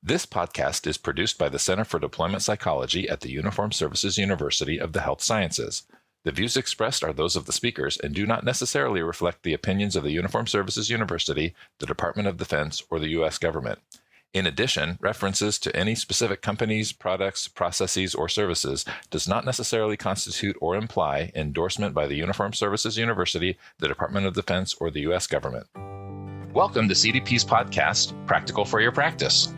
This podcast is produced by the Center for Deployment Psychology at the Uniformed Services University of the Health Sciences. The views expressed are those of the speakers and do not necessarily reflect the opinions of the Uniformed Services University, the Department of Defense, or the U.S. government. In addition, references to any specific companies, products, processes, or services does not necessarily constitute or imply endorsement by the Uniformed Services University, the Department of Defense, or the U.S. government. Welcome to CDP's podcast, Practical for Your Practice,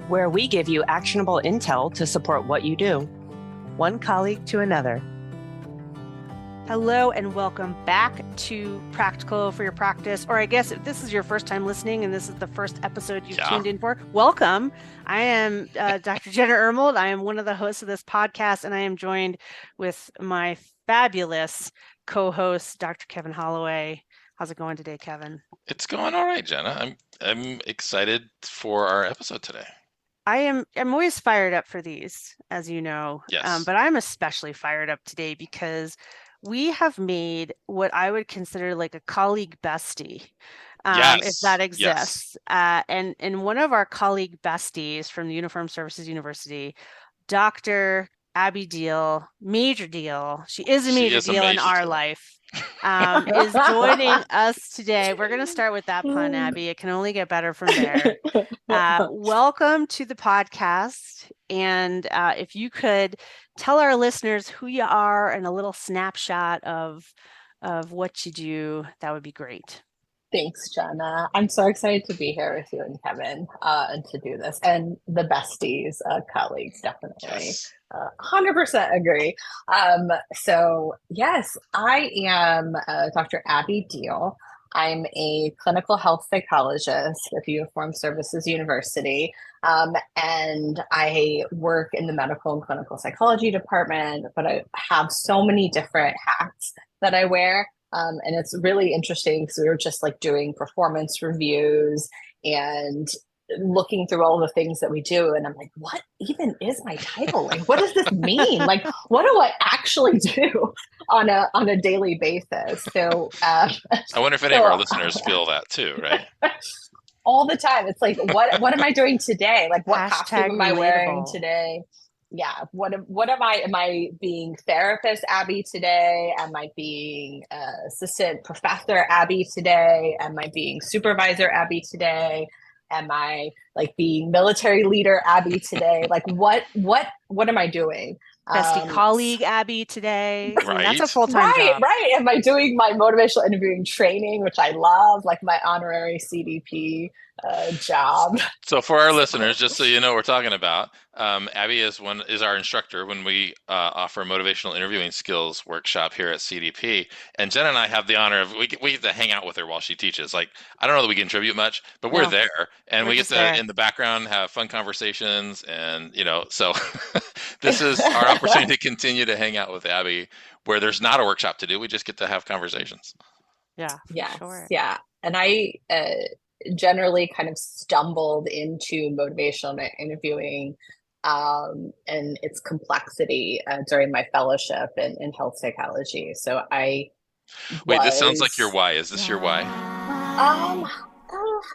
where we give you actionable intel to support what you do. One colleague to another. Hello and welcome back to Practical for Your Practice. Or I guess if this is your first time listening and this is the first episode you've tuned in for, welcome. I am Dr. Jenna Ermold. I am one of the hosts of this podcast, and I am joined with my fabulous co-host, Dr. Kevin Holloway. How's it going today, Kevin? It's going all right, Jenna. I'm excited for our episode today. I'm always fired up for these, as you know. Yes. But I'm especially fired up today because we have made what I would consider like a colleague bestie, if that exists. Yes. And one of our colleague besties from the Uniformed Services University, Dr. Abby Diehl, Major Diehl, she is a major deal in our life, is joining us today. We're going to start with that pun, Abby. It can only get better from there. Welcome to the podcast. And if you could tell our listeners who you are and a little snapshot of what you do, that would be great. Thanks, Jenna. I'm so excited to be here with you and Kevin and to do this. And the besties, colleagues, definitely. Yes. 100% agree. So yes, I am Dr. Abby Diehl. I'm a clinical health psychologist at the Uniformed Services University. And I work in the medical and clinical psychology department, but I have so many different hats that I wear. And it's really interesting because we were just like doing performance reviews and looking through all the things that we do. And I'm like, what even is my title? Like, what does this mean? Like, what do I actually do on a daily basis? So I wonder if any of our listeners feel that too, right? All the time. It's like, what am I doing today? Like, what costume am I wearing relatable. today? Yeah. What am I? Am I being therapist Abby today? Am I being assistant professor Abby today? Am I being supervisor Abby today? Am I like being military leader Abby today? Like what am I doing? Bestie colleague Abby today. Right. I mean, that's a full-time job. Right. Am I doing my motivational interviewing training, which I love, like my honorary CDP job? So for our listeners, just so you know what we're talking about, Abby is our instructor when we offer motivational interviewing skills workshop here at CDP. And Jen and I have the honor of we get to hang out with her while she teaches. Like, I don't know that we contribute much, but we're there, and we get to in the background have fun conversations, and so this is our opportunity to continue to hang out with Abby where there's not a workshop to do. We just get to have conversations. Yeah. Yes. Sure. Yeah. And I generally kind of stumbled into motivational interviewing and its complexity during my fellowship in health psychology. So this sounds like your why. Is this your why?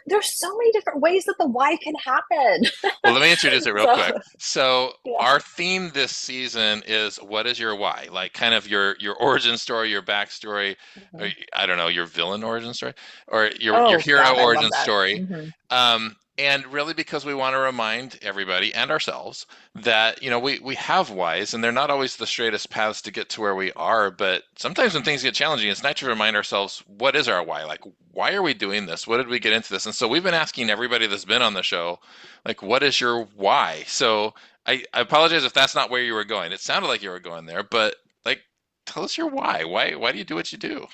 There's so many different ways that the why can happen. Well, let me introduce it real quick. So our theme this season is, what is your why? Like kind of your origin story, your backstory, or, I don't know, your villain origin story, or your hero origin story. Mm-hmm. And really because we want to remind everybody and ourselves that, we have whys, and they're not always the straightest paths to get to where we are. But sometimes when things get challenging, it's nice to remind ourselves, what is our why? Like, why are we doing this? What did we get into this? And so we've been asking everybody that's been on the show, like, what is your why? So I apologize if that's not where you were going. It sounded like you were going there, but like, tell us your why. Why do you do what you do?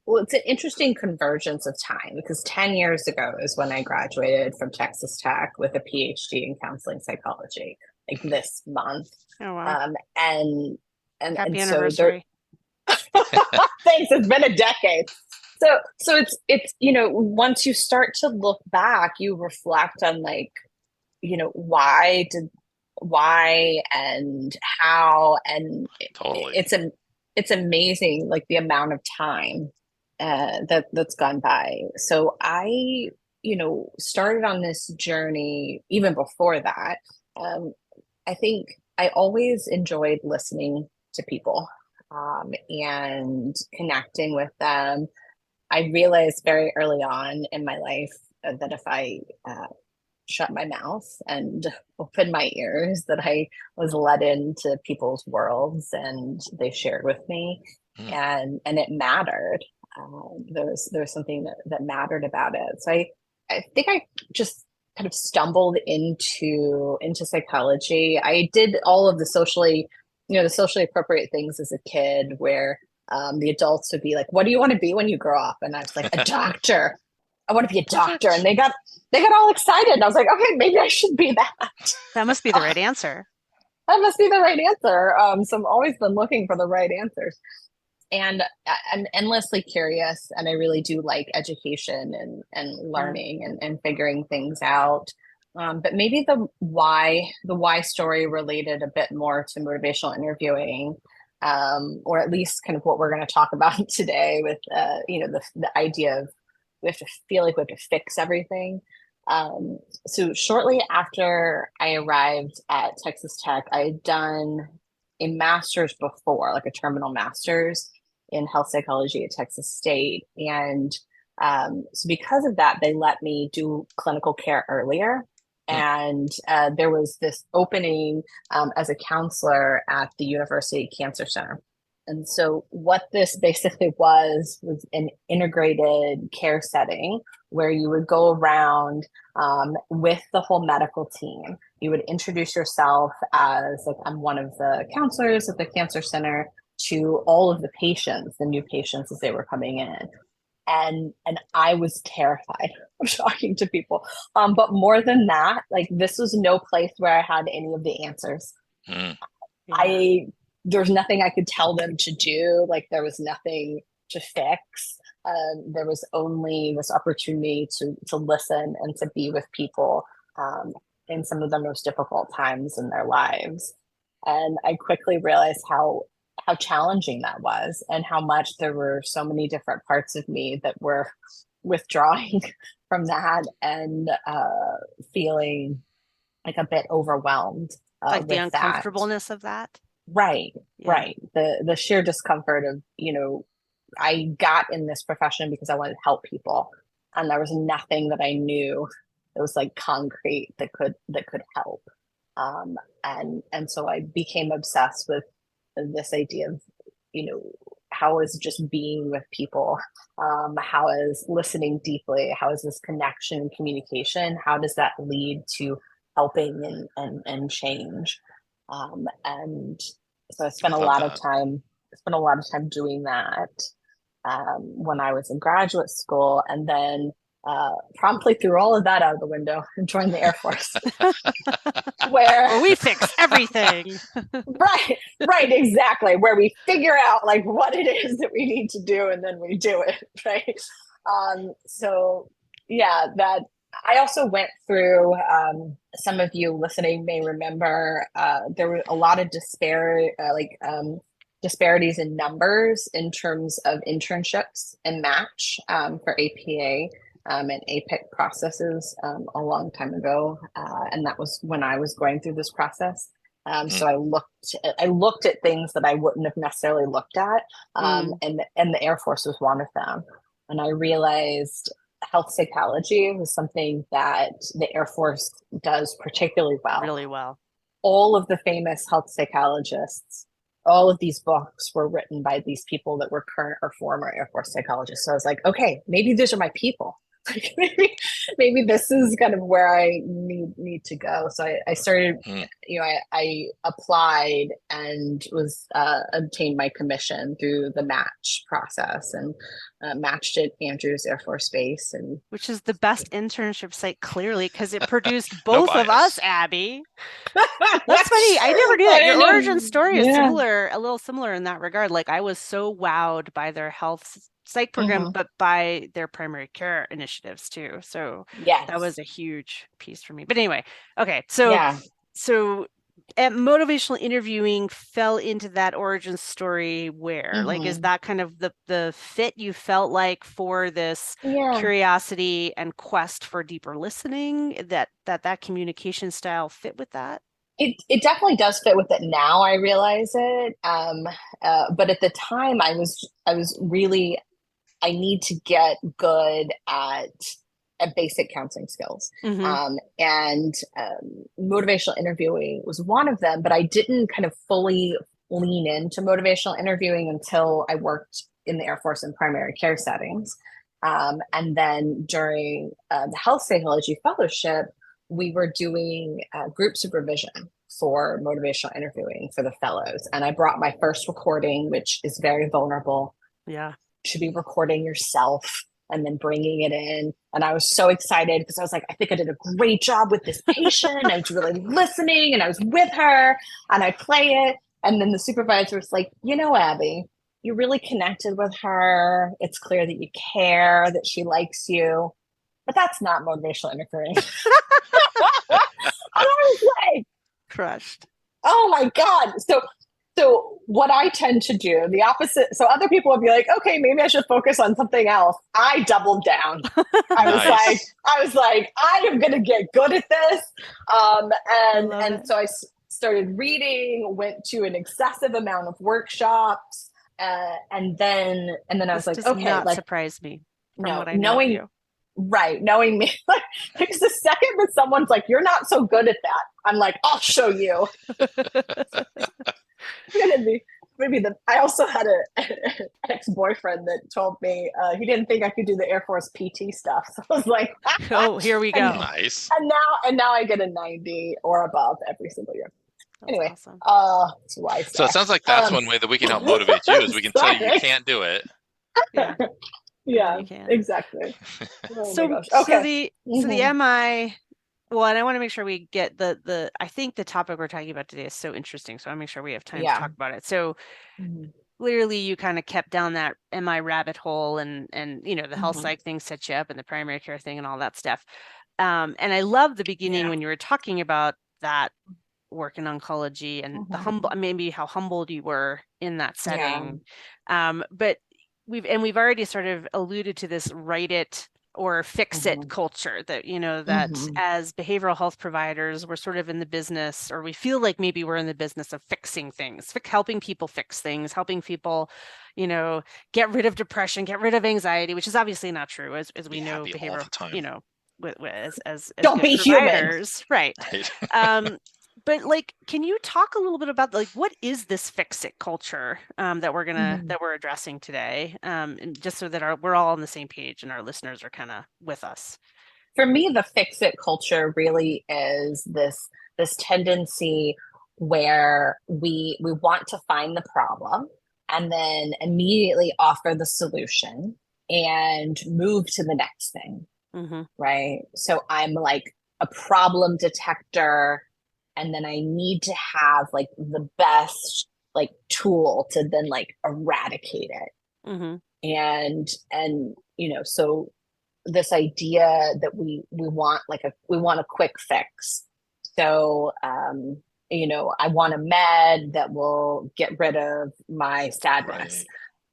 Well, it's an interesting convergence of time because 10 years ago is when I graduated from Texas Tech with a PhD in counseling psychology, like this month. Oh, wow. And Happy anniversary. Thanks. It's been a decade. So it's once you start to look back, you reflect on like, why and how, and totally. It's amazing, like the amount of time that's gone by. So I started on this journey even before that. I think I always enjoyed listening to people and connecting with them. I realized very early on in my life that if I shut my mouth and open my ears, that I was let into people's worlds and they shared with me, and it mattered. There was something that mattered about it. So I think I just kind of stumbled into psychology. I did all of the socially appropriate things as a kid, where the adults would be like, "What do you want to be when you grow up?" And I was like, "A doctor. I want to be a doctor." And they got all excited. And I was like, "Okay, maybe I should be that." That must be the right answer. That must be the right answer. So I've always been looking for the right answers. And I'm endlessly curious, and I really do like education and learning and figuring things out. But maybe the why story related a bit more to motivational interviewing, or at least kind of what we're going to talk about today with the idea of we have to feel like we have to fix everything. So shortly after I arrived at Texas Tech, I had done a master's before, like a terminal master's in health psychology at Texas State. And so because of that, they let me do clinical care earlier. And there was this opening as a counselor at the University Cancer Center. And so what this basically was an integrated care setting where you would go around with the whole medical team. You would introduce yourself as like, I'm one of the counselors at the Cancer Center, to all of the patients, the new patients as they were coming in. And I was terrified of talking to people. But more than that, like, this was no place where I had any of the answers. There's nothing I could tell them to do. Like, there was nothing to fix. There was only this opportunity to listen and to be with people in some of the most difficult times in their lives. And I quickly realized how challenging that was, and how much there were so many different parts of me that were withdrawing from that and feeling like a bit overwhelmed. Like the uncomfortableness of that. Right. The sheer discomfort of, I got in this profession because I wanted to help people, and there was nothing that I knew that was like concrete that could help. And so I became obsessed with this idea of, how is just being with people, how is listening deeply, how is this connection and communication, how does that lead to helping and change? And so I spent a lot of time doing that when I was in graduate school, and then promptly threw all of that out of the window and joined the Air Force. where we fix everything. right, exactly. Where we figure out like what it is that we need to do, and then we do it, right? So yeah, that I also went through, some of you listening may remember, there were a lot of disparities in numbers in terms of internships and match for APA and APIC processes a long time ago. And that was when I was going through this process. So I looked at things that I wouldn't have necessarily looked at. And the Air Force was one of them. And I realized health psychology was something that the Air Force does particularly well. Really well. All of the famous health psychologists, all of these books were written by these people that were current or former Air Force psychologists. So I was like, okay, maybe these are my people. Like maybe this is kind of where I need to go. So I started, I applied and was obtained my commission through the match process, and matched at Andrews Air Force Base, and which is the best internship site, clearly, because it produced both of us, Abby. That's funny. I never knew that. Your origin story is a little similar in that regard. Like, I was so wowed by their health psych program, but by their primary care initiatives too. So that was a huge piece for me. But anyway, okay. So motivational interviewing fell into that origin story where? Like, is that kind of the fit you felt like for this curiosity and quest for deeper listening, that communication style fit with that? It definitely does fit with it now. I realize it. But at the time I was really, I need to get good at basic counseling skills. And motivational interviewing was one of them, but I didn't kind of fully lean into motivational interviewing until I worked in the Air Force in primary care settings. And then during the health psychology fellowship, we were doing group supervision for motivational interviewing for the fellows. And I brought my first recording, which is very vulnerable. Yeah. To be recording yourself and then bringing it in. And I was so excited because I was like, I think I did a great job with this patient. I was really listening and I was with her, and I play it. And then the supervisor was like, Abby, you really connected with her. It's clear that you care, that she likes you, but that's not motivational interviewing. And I was like, crushed. Oh my God. So what I tend to do, the opposite. So other people would be like, okay, maybe I should focus on something else. I doubled down. I was like, I am going to get good at this. And so I started reading, went to an excessive amount of workshops. And then I was like, does okay, not surprise me. No, knowing you. Right. Knowing me, because the second that someone's like, you're not so good at that, I'm like, I'll show you. I also had an ex-boyfriend that told me he didn't think I could do the Air Force PT stuff. So I was like, oh, here we go. Nice. And now I get a 90 or above every single year. That's anyway, awesome. That's why. So it sounds like that's one way that we can help motivate you is we can tell you can't do it. Yeah. Yeah, exactly. Oh so the MI. Well, and I want to make sure we get I think the topic we're talking about today is so interesting. So I want to make sure we have time to talk about it. So clearly you kind of kept down that MI rabbit hole and the health psych thing set you up and the primary care thing and all that stuff. And I love the beginning when you were talking about that work in oncology and maybe how humbled you were in that setting. But we've already sort of alluded to this write it or fix it culture that, that as behavioral health providers, we're sort of in the business, or we feel like maybe we're in the business of fixing things, helping people fix things, helping people, get rid of depression, get rid of anxiety, which is obviously not true as we know behavioral, as don't be providers, human. Right. But can you talk a little bit about what is this fix it culture that we're addressing today, and just so that we're all on the same page and our listeners are kind of with us? For me, the fix it culture really is this tendency where we want to find the problem and then immediately offer the solution and move to the next thing. Right. So I'm like a problem detector. And then I need to have the best tool to then eradicate it. And so this idea that we want we want a quick fix. So I want a med that will get rid of my sadness.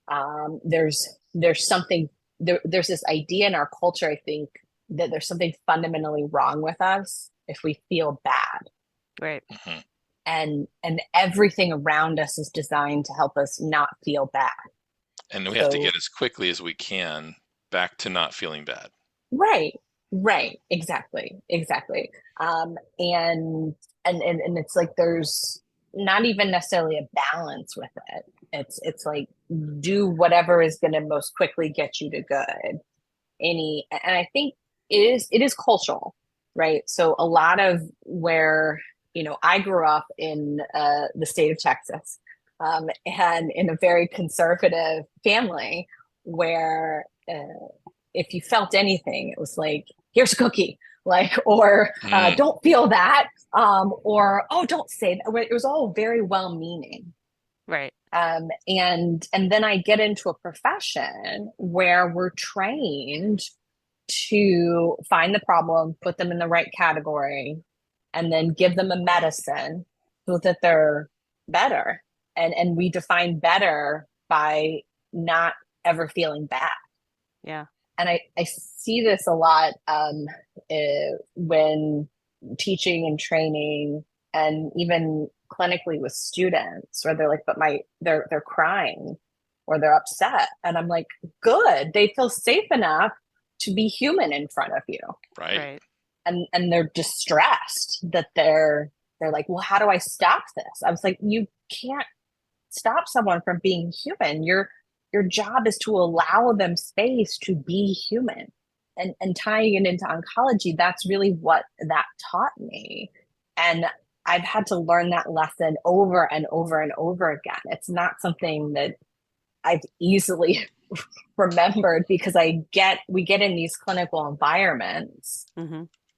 Right. There's something there's this idea in our culture, I think, that there's something fundamentally wrong with us if we feel bad. Right. And everything around us is designed to help us not feel bad. And we have to get as quickly as we can back to not feeling bad. Right. Exactly. And it's there's not even necessarily a balance with it. It's do whatever is going to most quickly get you to good. And I think it is cultural, right? So a lot of where I grew up in the state of Texas, and in a very conservative family where if you felt anything, it was here's a cookie, or don't feel that, or, oh, don't say that. It was all very well-meaning. Right. And then I get into a profession where we're trained to find the problem, put them in the right category, and then give them a medicine so that they're better. And we define better by not ever feeling bad. Yeah. And I see this a lot when teaching and training, and even clinically with students, where they're like, but they're crying or they're upset. And I'm like, good. They feel safe enough to be human in front of you. Right. And they're distressed that they're like, well, how do I stop this? I was like, you can't stop someone from being human. Your job is to allow them space to be human. And tying it into oncology, that's really what that taught me. And I've had to learn that lesson over and over and over again. It's not something that I've easily remembered, because we get in these clinical environments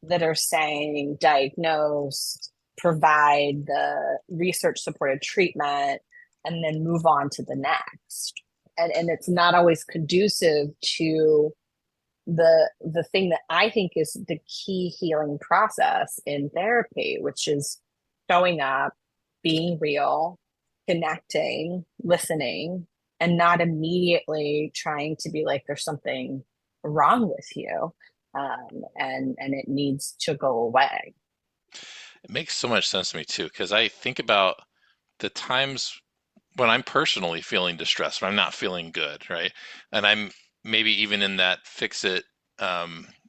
that are saying diagnose, provide the research supported treatment, and then move on to the next. And it's not always conducive to the thing that I think is the key healing process in therapy, which is showing up, being real, connecting, listening, and not immediately trying to be like there's something wrong with you, and it needs to go away. It makes so much sense to me too, because I think about the times when I'm personally feeling distressed, when I'm not feeling good, right? And I'm maybe even in that fix it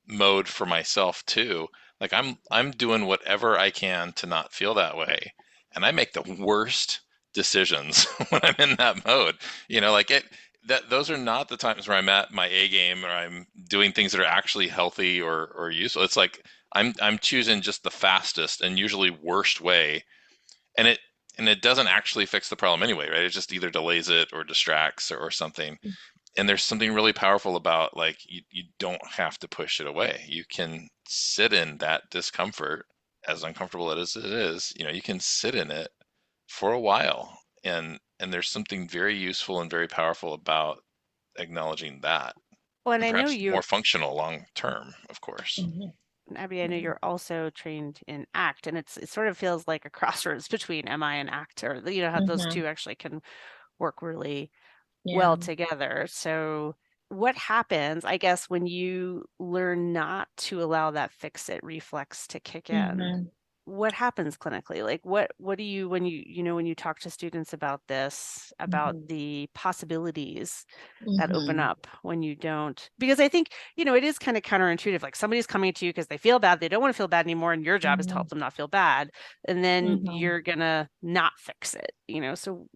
mode for myself too. Like I'm doing whatever I can to not feel that way, and I make the worst decisions when I'm in that mode. Those are not the times where I'm at my A game or I'm doing things that are actually healthy or useful. It's like I'm choosing just the fastest and usually worst way, and it doesn't actually fix the problem anyway, right? It just either delays it or distracts or something. And there's something really powerful about, like, you don't have to push it away. You can sit in that discomfort, as uncomfortable as it is. You can sit in it for a while, and there's something very useful and very powerful about acknowledging that. Well, and And I know perhaps more functional long term, of course. Abby, I know you're also trained in ACT, and it sort of feels like a crossroads between MI and ACT, or how those two actually can work really well together. So what happens, I guess, when you learn not to allow that fix it reflex to kick in? What happens clinically? Like what do you, when you talk to students about this, about the possibilities that open up when you don't? Because I think, it is kind of counterintuitive. Like somebody's coming to you because they feel bad, they don't want to feel bad anymore, and your job is to help them not feel bad. And then you're gonna not fix it, so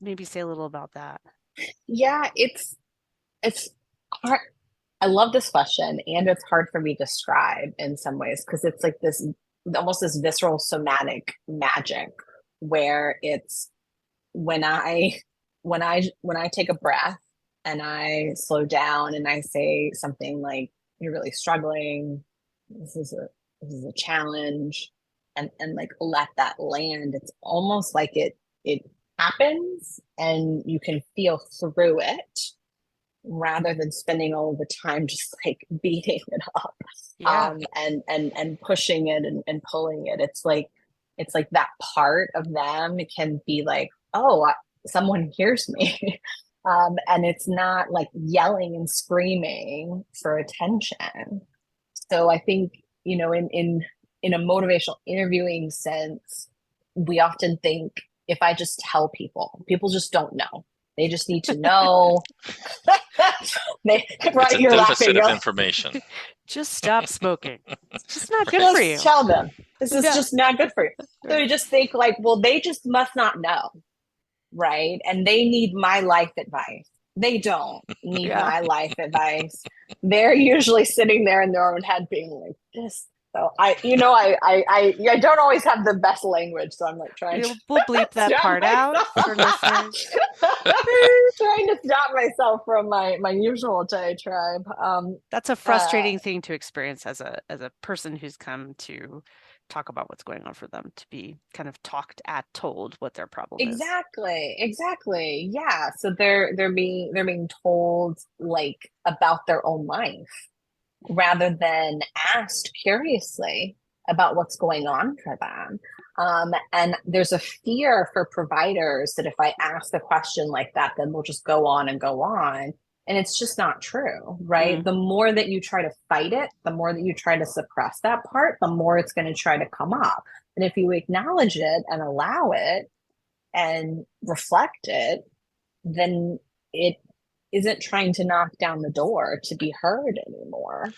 maybe say a little about that. Yeah, it's hard. I love this question, and it's hard for me to describe in some ways, because it's like this almost this visceral somatic magic, where it's when I take a breath and I slow down and I say something like, you're really struggling, this is a challenge, and like let that land. It's almost like it happens and you can feel through it, rather than spending all the time just like beating it up, and pushing it and pulling it. It's like that part of them can be like, oh, someone hears me. And it's not like yelling and screaming for attention. So I think, in a motivational interviewing sense, we often think, if I just tell people just don't know. They just need to know. It's a deficit of information. Just stop smoking. It's just not good for you. Tell them this is just not good for you. So you just think like, well, they just must not know, right? And they need my life advice. They don't need my life advice. They're usually sitting there in their own head being like, this. So I don't always have the best language, so I'm like trying. We'll bleep that part out for listeners. Trying to stop myself from my usual diatribe. That's a frustrating thing to experience as a person who's come to talk about what's going on for them, to be kind of told what their problem is. Exactly. Yeah. So they're being told like about their own life, rather than asked curiously, about what's going on for them. And there's a fear for providers that if I ask a question like that, then we'll just go on and go on. And it's just not true, right? The more that you try to fight it, the more that you try to suppress that part, the more it's going to try to come up. And if you acknowledge it and allow it and reflect it, then it isn't trying to knock down the door to be heard anymore.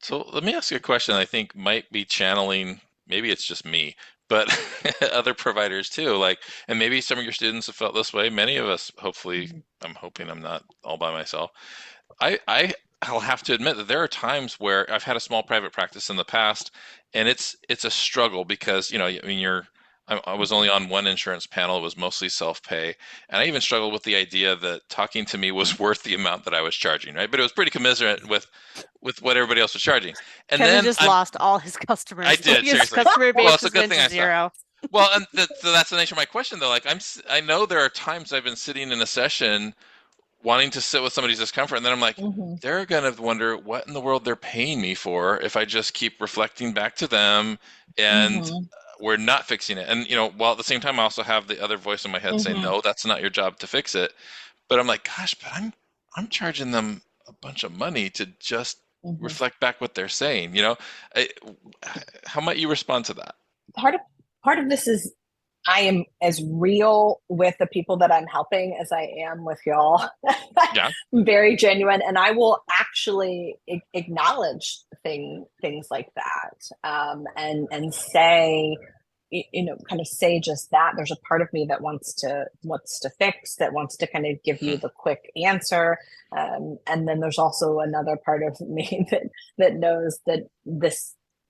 So let me ask you a question I think might be channeling, maybe it's just me, but other providers too. Like, and maybe some of your students have felt this way. Many of us, hopefully, I'm hoping I'm not all by myself. I'll have to admit that there are times where I've had a small private practice in the past, and it's a struggle because, I mean, I was only on one insurance panel. It was mostly self-pay. And I even struggled with the idea that talking to me was worth the amount that I was charging, right? But it was pretty commiserate with what everybody else was charging. And Kevin then just lost all his customers. I did, His seriously. customer base Well, it's a good went thing to I zero. Well, and so that's the nature of my question, though. Like, I know there are times I've been sitting in a session wanting to sit with somebody's discomfort, and then I'm like, they're going to wonder what in the world they're paying me for if I just keep reflecting back to them and we're not fixing it. And, while at the same time, I also have the other voice in my head saying, no, that's not your job to fix it. But I'm like, gosh, but I'm charging them a bunch of money to just reflect back what they're saying. How might you respond to that? Part of this is I am as real with the people that I'm helping as I am with y'all. Yeah. Very genuine. And I will actually acknowledge things like that, and say, kind of say just that. There's a part of me that wants to fix, that wants to kind of give you the quick answer. And then there's also another part of me that knows that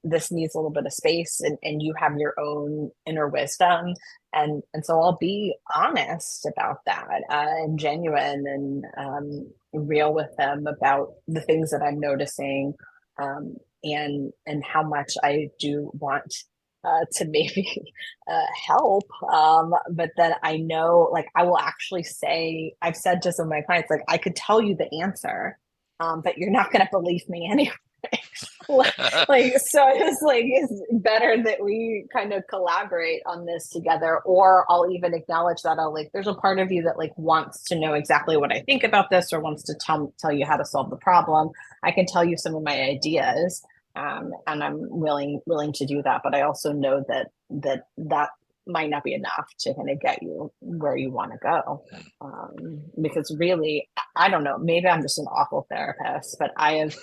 this needs a little bit of space, and you have your own inner wisdom. And so I'll be honest about that, and genuine, and real with them about the things that I'm noticing, and how much I do want to maybe help. But then I know, like, I will actually say, I've said to some of my clients, like, I could tell you the answer, but you're not going to believe me anyway. So it's better that we kind of collaborate on this together. Or I'll even acknowledge that there's a part of you that wants to know exactly what I think about this, or wants to tell you how to solve the problem. I can tell you some of my ideas, and I'm willing to do that. But I also know that might not be enough to kind of get you where you want to go, because really, I don't know, maybe I'm just an awful therapist, but I have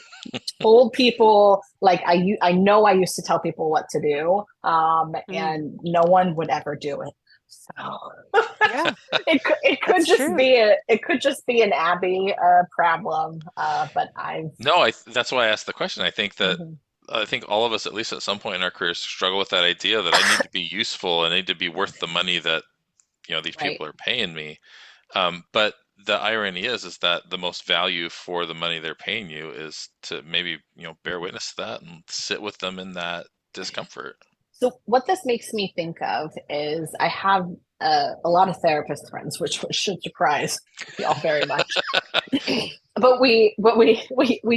told people, I know I used to tell people what to do, and no one would ever do it. So Yeah, it could just be an Abby problem, but that's why I asked the question. I think that I think all of us, at least at some point in our careers, struggle with that idea that I need to be useful and I need to be worth the money that these people are paying me. But the irony is that the most value for the money they're paying you is to maybe bear witness to that and sit with them in that discomfort. So what this makes me think of is I have a lot of therapist friends, which should surprise y'all very much. But we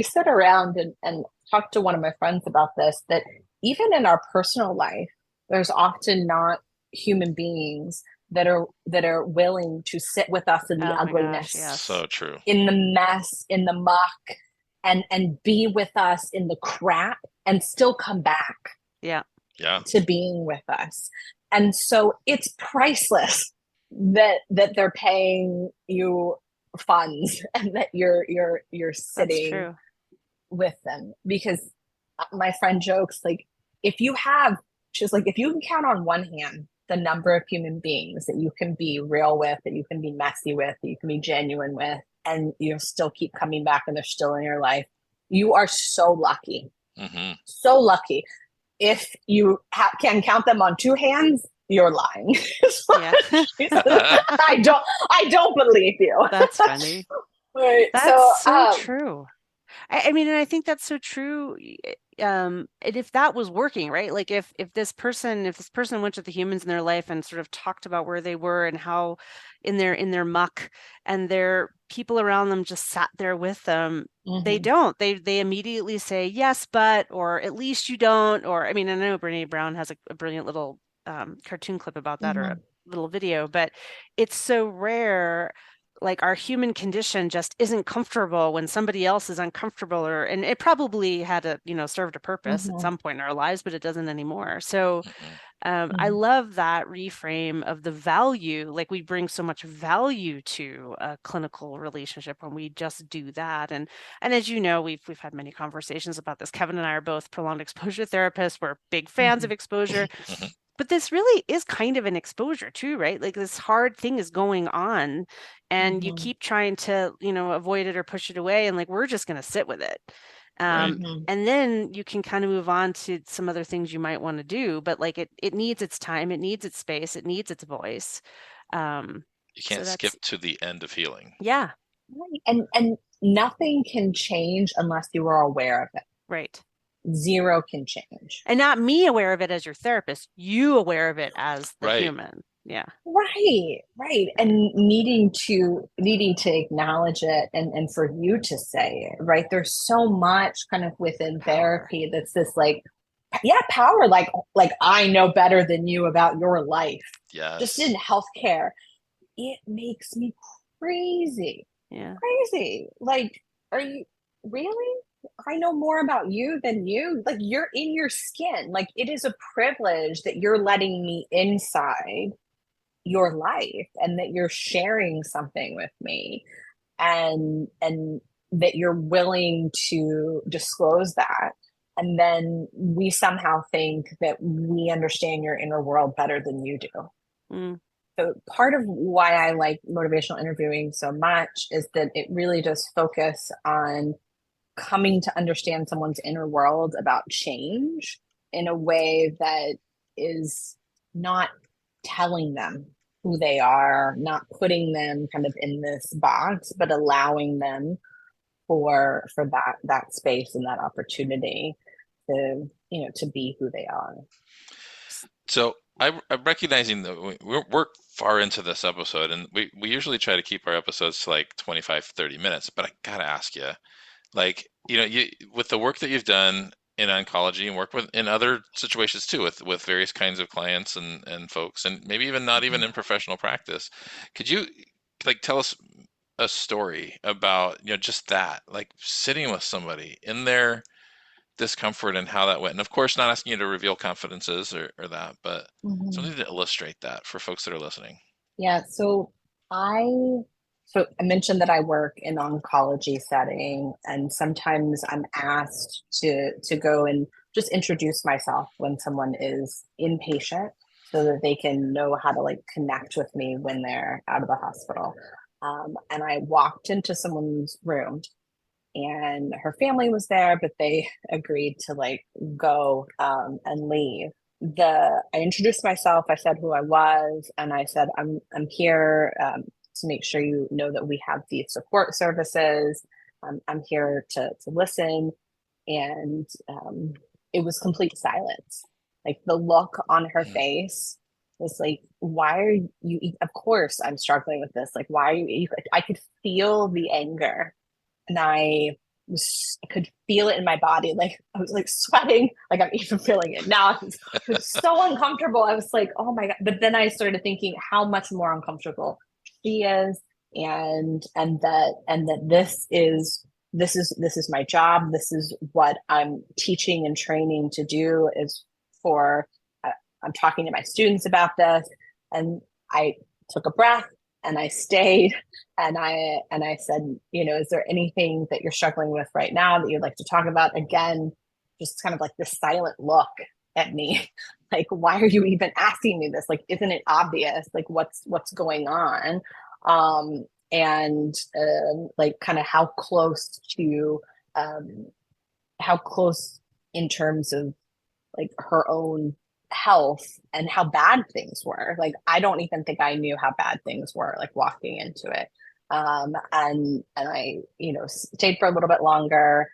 sit around and talk to one of my friends about this, that even in our personal life, there's often not human beings that are willing to sit with us in the ugliness. Gosh, yes. So true. In the mess, in the muck, and be with us in the crap, and still come back. Yeah. To being with us. And so it's priceless that they're paying you funds, and that you're sitting with them. Because my friend jokes, if you can count on one hand the number of human beings that you can be real with, that you can be messy with, that you can be genuine with, and you still keep coming back and they're still in your life, you are so lucky. So lucky. If you can count them on two hands, you're lying. I don't believe you. That's funny. Right. That's so true. I mean, and I think that's so true. and if that was working, right? Like if this person went to the humans in their life and sort of talked about where they were and how in their muck, and their people around them just sat there with them, they don't. They immediately say yes, but, or at least you don't. Or I mean, I know Brene Brown has a brilliant little cartoon clip about that, or a little video, but it's so rare. Like our human condition just isn't comfortable when somebody else is uncomfortable, and it probably had a, served a purpose at some point in our lives, but it doesn't anymore. So I love that reframe of the value. Like we bring so much value to a clinical relationship when we just do that. And as you know, we've had many conversations about this. Kevin and I are both prolonged exposure therapists. We're big fans of exposure. But this really is kind of an exposure too, right? Like this hard thing is going on, and you keep trying to, avoid it or push it away. And like, we're just going to sit with it. And then you can kind of move on to some other things you might want to do. But like it needs its time, it needs its space, it needs its voice. You can't skip to the end of healing. Yeah. Right. And nothing can change unless you are aware of it. Right. Zero can change. And not me aware of it as your therapist, you aware of it as the human. Yeah. Right. And needing to acknowledge it, and for you to say it, right? There's so much kind of within therapy that's this like, power, like I know better than you about your life. Yes. Just in healthcare. It makes me crazy. Yeah. Crazy. Like, are you really? I know more about you than you. Like, you're in your skin. Like, it is a privilege that you're letting me inside your life, and that you're sharing something with me, and that you're willing to disclose that. And then we somehow think that we understand your inner world better than you do. So part of why I like motivational interviewing so much is that it really does focus on coming to understand someone's inner world about change in a way that is not telling them who they are, not putting them kind of in this box, but allowing them for that space and that opportunity to, to be who they are. So I'm recognizing that we're far into this episode, and we usually try to keep our episodes to like 25, 30 minutes, but I gotta ask you, like, you with the work that you've done in oncology and work with in other situations too, with various kinds of clients and folks, and maybe even not even in professional practice, could you like tell us a story about, just that, like sitting with somebody in their discomfort and how that went? And of course, not asking you to reveal confidences or that, but something to illustrate that for folks that are listening. Yeah. So I mentioned that I work in oncology setting, and sometimes I'm asked to go and just introduce myself when someone is inpatient, so that they can know how to like connect with me when they're out of the hospital. And I walked into someone's room, and her family was there, but they agreed to like go and leave. I introduced myself. I said who I was, and I said I'm here to make sure you know that we have these support services. I'm here to listen. And it was complete silence. Like the look on her face was like, why are you, of course I'm struggling with this. Like, why are you, I could feel the anger, and I could feel it in my body. Like I was like sweating, like I'm even feeling it now. It was so uncomfortable. I was like, oh my God. But then I started thinking how much more uncomfortable she is, and that this is my job. This is what I'm teaching and training to do, is for I'm talking to my students about this. And I took a breath, and I stayed, and I said, is there anything that you're struggling with right now that you'd like to talk about? Again, just kind of like this silent look at me, like, why are you even asking me this? Like, isn't it obvious? Like, what's going on? And like kind of how close in terms of like her own health and how bad things were. Like, I don't even think I knew how bad things were, like walking into it. And I, stayed for a little bit longer.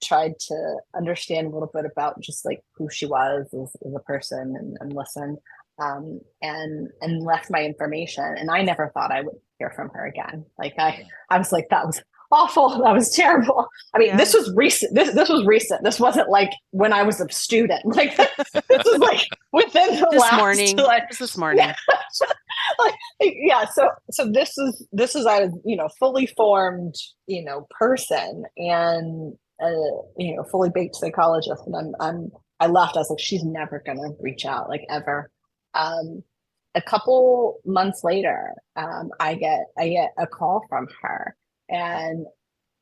tried to understand a little bit about just like who she was as a person and listen, and left my information. And I never thought I would hear from her again. Like I was like, that was awful. That was terrible. I mean, this was recent. This was recent. This wasn't like when I was a student. Like this was like within the this last morning. Like, this morning. Yeah. So this is I was, fully formed, person, and fully baked psychologist. And I left. I was like, she's never gonna reach out, like, ever. A couple months later, I get a call from her, and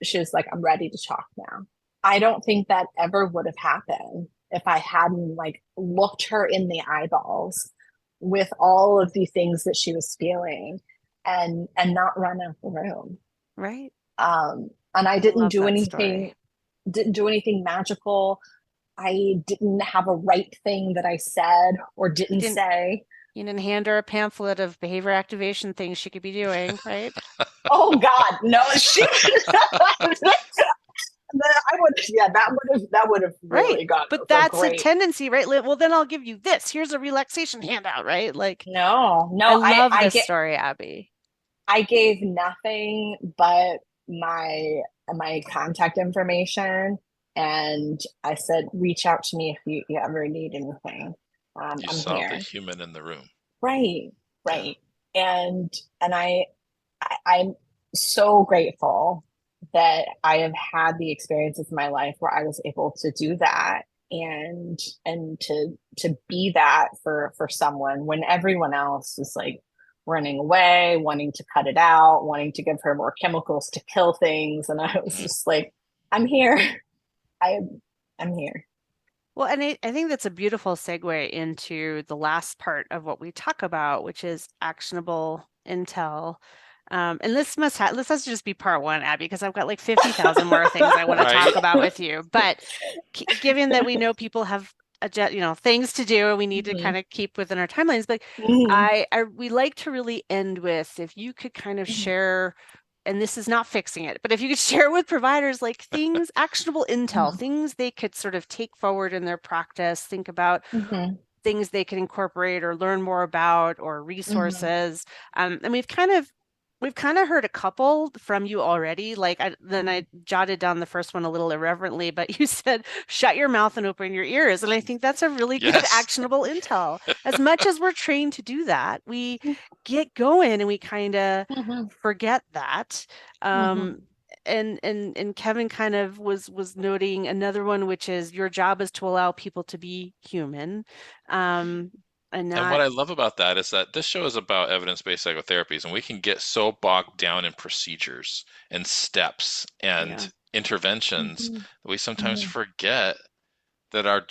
she was like, I'm ready to talk now. I don't think that ever would have happened if I hadn't like looked her in the eyeballs with all of the things that she was feeling, and not run out the room. Right. And I didn't do anything, magical. I didn't have a right thing that I said or didn't say. You didn't hand her a pamphlet of behavior activation things she could be doing, right? Oh God, no! She. That would have really got. But that's a tendency, right? Well, then I'll give you this. Here's a relaxation handout, right? Like, no. I love this story, Abby. I gave nothing but my contact information, and I said, reach out to me if you ever need anything. You saw the human in the room. Right. And I'm so grateful that I have had the experiences in my life where I was able to do that, and to be that for someone when everyone else is like running away, wanting to cut it out, wanting to give her more chemicals to kill things. And I was just like, I'm here. I'm here. Well, and I think that's a beautiful segue into the last part of what we talk about, which is actionable intel. And this has to just be part one, Abby, because I've got like 50,000 more things I want to talk about with you. But given that we know people have things to do, and we need to kind of keep within our timelines, but we like to really end with, if you could kind of share, and this is not fixing it, but if you could share with providers like things, actionable intel, things they could sort of take forward in their practice, think about things they could incorporate or learn more about, or resources. And we've kind of heard a couple from you already. Like then I jotted down the first one a little irreverently, but you said, shut your mouth and open your ears. And I think that's a really good actionable intel. As much as we're trained to do that, we get going and we kind of forget that. And Kevin kind of was noting another one, which is your job is to allow people to be human. And what I love about that is that this show is about evidence-based psychotherapies, and we can get so bogged down in procedures and steps and interventions that we sometimes forget that our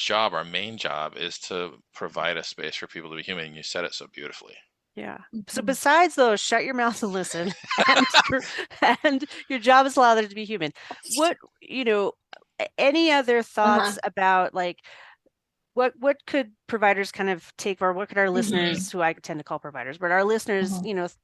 main job, is to provide a space for people to be human. And you said it so beautifully. Yeah. So besides those, shut your mouth and listen, and your job is to allow them to be human. What, any other thoughts about like, what could providers kind of take, or what could our listeners, who I tend to call providers, but our listeners,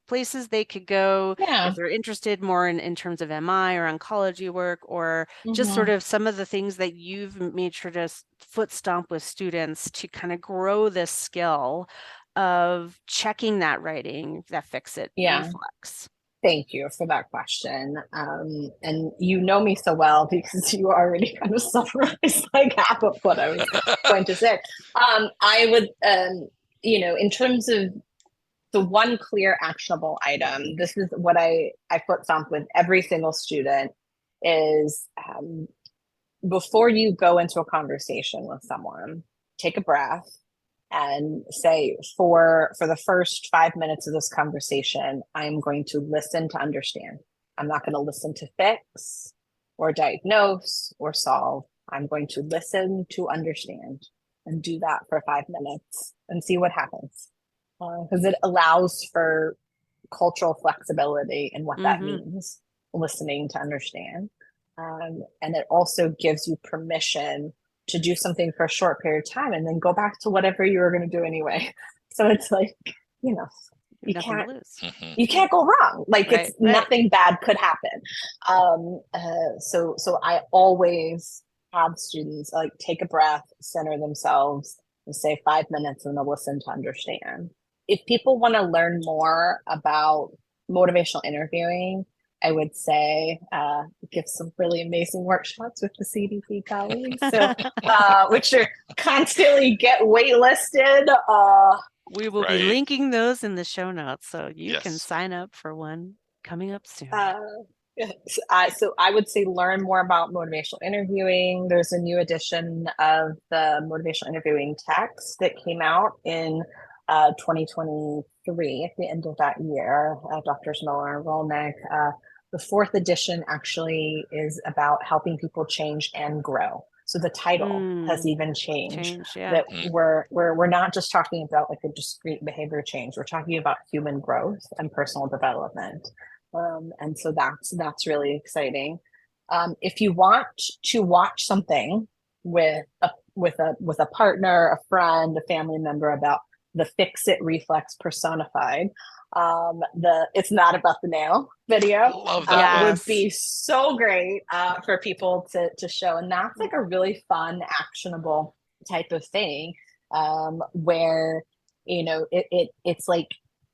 places they could go if they're interested more in terms of MI or oncology work, or just sort of some of the things that you've made sure to foot stomp with students to kind of grow this skill of checking that writing, that fix-it reflex? Thank you for that question. And you know me so well because you already kind of summarized like half of what I was going to say. I would, in terms of the one clear actionable item, this is what I foot stomp with every single student is, before you go into a conversation with someone, take a breath and say, for the first 5 minutes of this conversation, I'm going to listen to understand. I'm not going to listen to fix or diagnose or solve. I'm going to listen to understand, and do that for 5 minutes and see what happens. Because it allows for cultural flexibility in what that means, listening to understand. And it also gives you permission to do something for a short period of time and then go back to whatever you were going to do anyway. So it's like, you nothing can't to lose. you can't go wrong. Like Right, it's nothing bad could happen. So I always have students like take a breath, center themselves, and say 5 minutes and they'll listen to understand. If people want to learn more about motivational interviewing, I would say give some really amazing workshops with the CDP colleagues, so which are constantly get waitlisted. We will be linking those in the show notes, so you can sign up for one coming up soon. So I would say learn more about motivational interviewing. There's a new edition of the motivational interviewing text that came out in 2023 at the end of that year. Drs. Miller and Rolnick. The fourth edition actually is about helping people change and grow. So the title has even changed. That we're not just talking about like a discrete behavior change. We're talking about human growth and personal development. And so that's really exciting. If you want to watch something with a partner, a friend, a family member about the Fix It Reflex personified, the It's Not About the Nail video would be so great for people to show. And that's like a really fun, actionable type of thing where, you know, it's like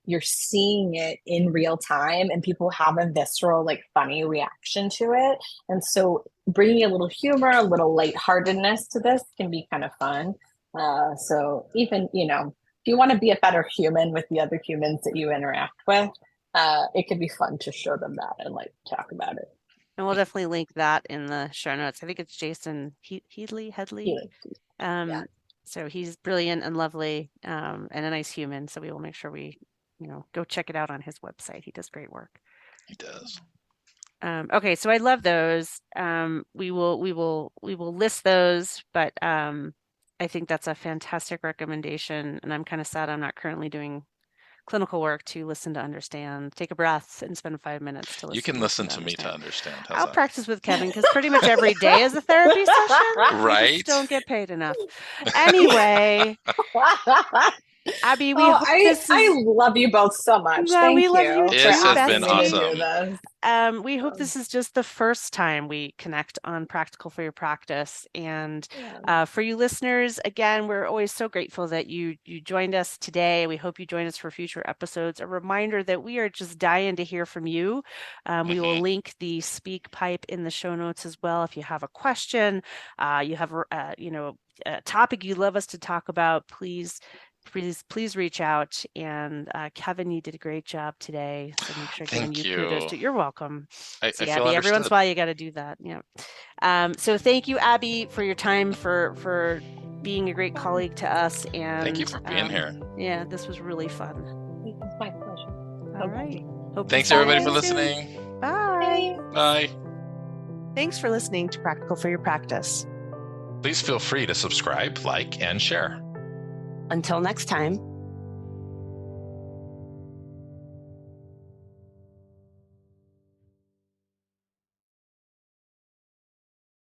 you're seeing it in real time and people have a visceral, like funny reaction to it. And so bringing a little humor, a little lightheartedness to this can be kind of fun. So even, you know, if you want to be a better human with the other humans that you interact with, it could be fun to show them that and like talk about it. And we'll definitely link that in the show notes. I think it's Jason Headley. So he's brilliant and lovely and a nice human. So we will make sure we, you know, go check it out on his website. He does great work. He does. Okay, so I love those. We will list those, but I think that's a fantastic recommendation. And I'm kind of sad I'm not currently doing clinical work to listen to understand. Take a breath and spend 5 minutes to listen. You can listen to me to understand. I'll practice with Kevin because pretty much every day is a therapy session. Right. We just don't get paid enough. Anyway. Abby, I love you both so much. Thank you. Love you too. This has been awesome. We hope this is just the first time we connect on Practical for Your Practice. And for you listeners, again, we're always so grateful that you joined us today. We hope you join us for future episodes. A reminder that we are just dying to hear from you. We will link the speak pipe in the show notes as well. If you have a question, you have a topic you'd love us to talk about, please reach out. And Kevin, you did a great job today. So make sure giving you kudos to. You're welcome. I Abby, feel every once in a while you got to do that. Yeah. So thank you, Abby, for your time, for being a great colleague to us. And thank you for being here. Yeah, this was really fun. It was my pleasure. All right. Thanks everybody for listening. Bye. Bye. Thanks for listening to Practical for Your Practice. Please feel free to subscribe, like, and share. Until next time.